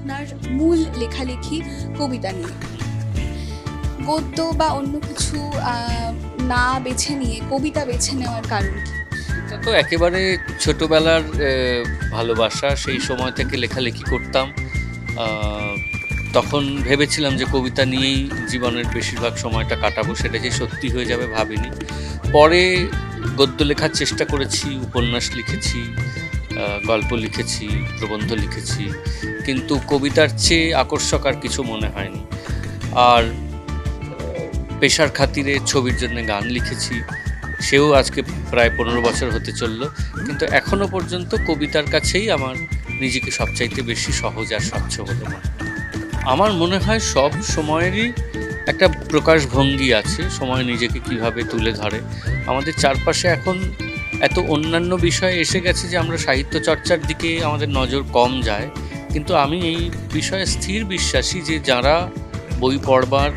আপনার মূল লেখালেখি কবিতা নিয়ে। গদ্য বা অন্য কিছু না বেছে নিয়ে কবিতা বেছে নেওয়ার কারণ কি? এটা তো একেবারে ছোটবেলার ভালোবাসা। সেই সময় থেকে লেখালেখি করতাম। তখন ভেবেছিলাম যে কবিতা নিয়েই জীবনের বেশিরভাগ সময়টা কাটাবো, সেটা যে সত্যি হয়ে যাবে ভাবিনি। পরে গদ্য লেখার চেষ্টা করেছি, উপন্যাস লিখেছি, গল্প লিখেছি, প্রবন্ধ লিখেছি, কিন্তু কবিতার চেয়ে আকর্ষক আর কিছু মনে হয়নি। আর পেশার খাতিরে ছবির জন্য গান লিখেছি, সেও আজকে প্রায় 15 বছর হতে চললো, কিন্তু এখনও পর্যন্ত কবিতার কাছেই আমার নিজেকে সবচাইতে বেশি সহজ আর স্বচ্ছ বলে মনে হয়। আমার মনে হয় সব সময়েরই একটা প্রকাশভঙ্গি আছে, সময় নিজেকে কিভাবে তুলে ধরে। আমাদের চারপাশে এখন এত অন্যান্য বিষয় এসে গেছে যে আমরা সাহিত্য চর্চার দিকে আমাদের নজর কম যায়, কিন্তু আমি এই বিষয়ে স্থির বিশ্বাসী যে যারা বই পড়বার,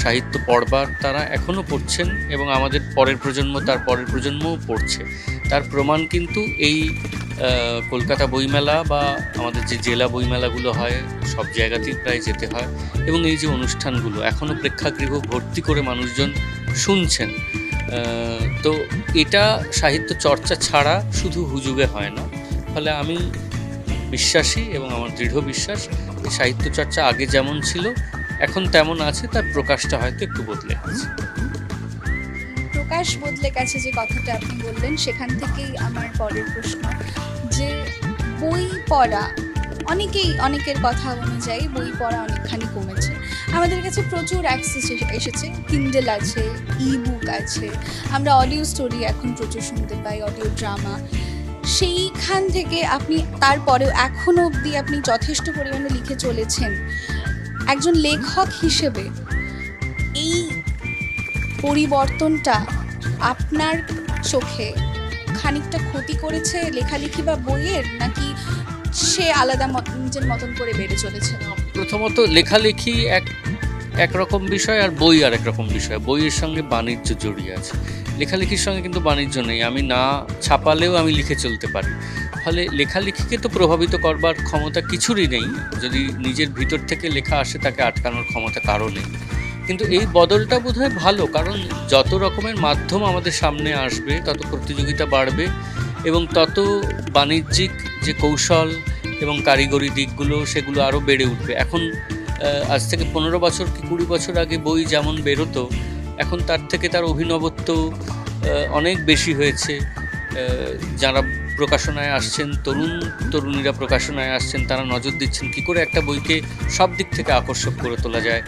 সাহিত্য পড়বার, তারা এখনও পড়ছেন এবং আমাদের পরের প্রজন্ম, তার পরের প্রজন্মও পড়ছে। তার প্রমাণ কিন্তু এই কলকাতা বইমেলা বা আমাদের যে জেলা বইমেলাগুলো হয়, সব জায়গাতেই প্রায় যেতে হয়, এবং এই যে অনুষ্ঠানগুলো এখনও প্রেক্ষাগৃহ ভর্তি করে মানুষজন শুনছেন। তো এটা সাহিত্য চর্চা ছাড়া শুধু হুজুগে হয় না। ফলে আমি বিশ্বাসী এবং আমার দৃঢ় বিশ্বাস এই সাহিত্য চর্চা আগে যেমন ছিল এখন তেমন আছে, তার প্রকাশটা হয়তো একটু বদলে গেছে। প্রকাশ বদলে গেছে যে কথাটা আপনি বললেন, সেখান থেকেই আমার পরের প্রশ্ন যে বই পড়া, অনেকের কথা অনুযায়ী বই পড়া অনেকখানি কমেছে। আমাদের কাছে প্রচুর অ্যাক্সেস এসেছে, কিন্ডেল আছে, ই বুক আছে, আমরা অডিও স্টোরি এখন প্রচুর শুনতে পাই, অডিও ড্রামা। সেইখান থেকে আপনি তারপরেও এখনও অবধি আপনি যথেষ্ট পরিমাণে লিখে চলেছেন। একজন লেখক হিসেবে এই পরিবর্তনটা আপনার চোখে খানিকটা ক্ষতি করেছে লেখালেখি বা বইয়ের, নাকি সে আলাদা নিজের মতন করে বেড়ে চলেছে? প্রথমত লেখালেখি একরকম বিষয় আর বই আর একরকম বিষয়। বইয়ের সঙ্গে বাণিজ্য জড়িয়ে আছে, লেখালেখির সঙ্গে কিন্তু বাণিজ্য নেই। আমি না ছাপালেও আমি লিখে চলতে পারি। ফলে লেখালেখিকে তো প্রভাবিত করবার ক্ষমতা কিছুরই নেই। যদি নিজের ভিতর থেকে লেখা আসে, তাকে আটকানোর ক্ষমতা কারও নেই। কিন্তু এই বদলটা বোধহয় ভালো, কারণ যত রকমের মাধ্যম আমাদের সামনে আসবে তত প্রতিযোগিতা বাড়বে এবং তত বাণিজ্যিক যে কৌশল এবং কারিগরি দিকগুলো সেগুলো আরও বেড়ে উঠবে। এখন আজ থেকে 15 বছর কি 20 বছর আগে বই যেমন বেরোতো, এখন তার থেকে তার অভিনবত্ব অনেক বেশি হয়েছে। যারা প্রকাশনায় আসছেন, তরুণীরা প্রকাশনায় আসছেন, তারা নজর দিচ্ছেন কী করে একটা বইকে সব দিক থেকে আকর্ষক করে তোলা যায়।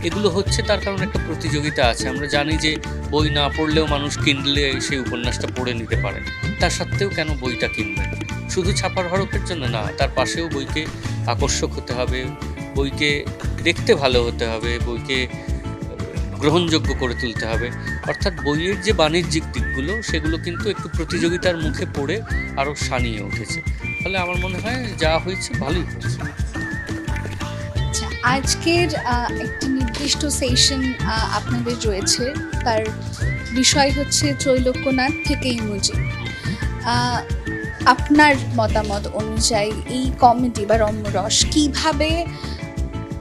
এগুলো হচ্ছে তার কারণ একটা প্রতিযোগিতা আছে। আমরা জানি যে বই না পড়লেও মানুষ কিনলে সেই উপন্যাসটা পড়ে নিতে পারেন। তা সত্ত্বেও কেন বইটা কিনবেন? শুধু ছাপার হরফের জন্য না, তার পাশেও বইকে আকর্ষক হতে হবে, বইকে দেখতে ভালো হতে হবে, বইকে গ্রহণযোগ্য করে তুলতে হবে। অর্থাৎ বইয়ের যে বাণিজ্যিক দিকগুলো সেগুলো কিন্তু একটু প্রতিযোগিতার মুখে পড়ে আরও সানিয়ে উঠেছে। ফলে আমার মনে হয় যা হয়েছে ভালোই হয়েছে। আচ্ছা, আজকের একটি নির্দিষ্ট সেশন আপনাদের রয়েছে, তার বিষয় হচ্ছে ত্রৈলোক্যনাথ থেকে ইমোজি। আপনার মতামত অনুযায়ী এই কমেডি বা রম্যরস কিভাবে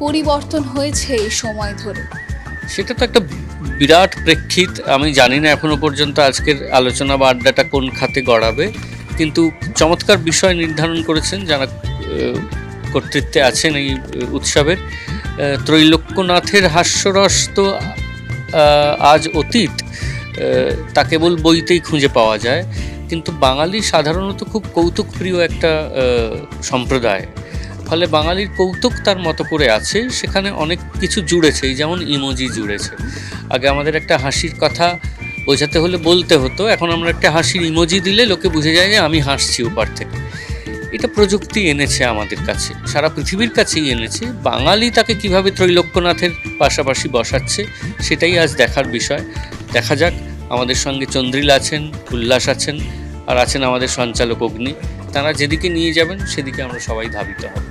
পরিবর্তন হয়েছে এই সময় ধরে? সেটা তো একটা বিরাট প্রেক্ষিত। আমি জানি না এখনো পর্যন্ত আজকের আলোচনা বা আড্ডাটা কোন খাতে গড়াবে, কিন্তু চমৎকার বিষয় নির্ধারণ করেছেন যারা কর্তৃত্বে আছেন এই উৎসবের। ত্রৈলোক্যনাথের হাস্যরস তো আজ অতীত, তা কেবল বইতেই খুঁজে পাওয়া যায়। কিন্তু বাঙালি সাধারণত খুব কৌতুকপ্রিয় একটা সম্প্রদায়। ফলে বাঙালির কৌতুক তার মতো করে আছে, সেখানে অনেক কিছু জুড়েছে। যেমন ইমোজি জুড়েছে। আগে আমাদের একটা হাসির কথা বোঝাতে হলে বলতে হতো, এখন আমরা একটা হাসির ইমোজি দিলে লোকে বুঝে যায় যে আমি হাসছি ওপার থেকে। এটা প্রযুক্তি এনেছে আমাদের কাছে, সারা পৃথিবীর কাছেই এনেছে। বাঙালি তাকে কিভাবে ত্রৈলোক্যনাথের পাশাপাশি বসাচ্ছে সেটাই আজ দেখার বিষয়। দেখা যাক। আমাদের সঙ্গে চন্দ্রিল আছেন, উল্লাস আছেন, আর আছেন আমাদের সঞ্চালক অগ্নি। তারা যেদিকে নিয়ে যাবেন সেদিকে আমরা সবাই ধাবিত হব।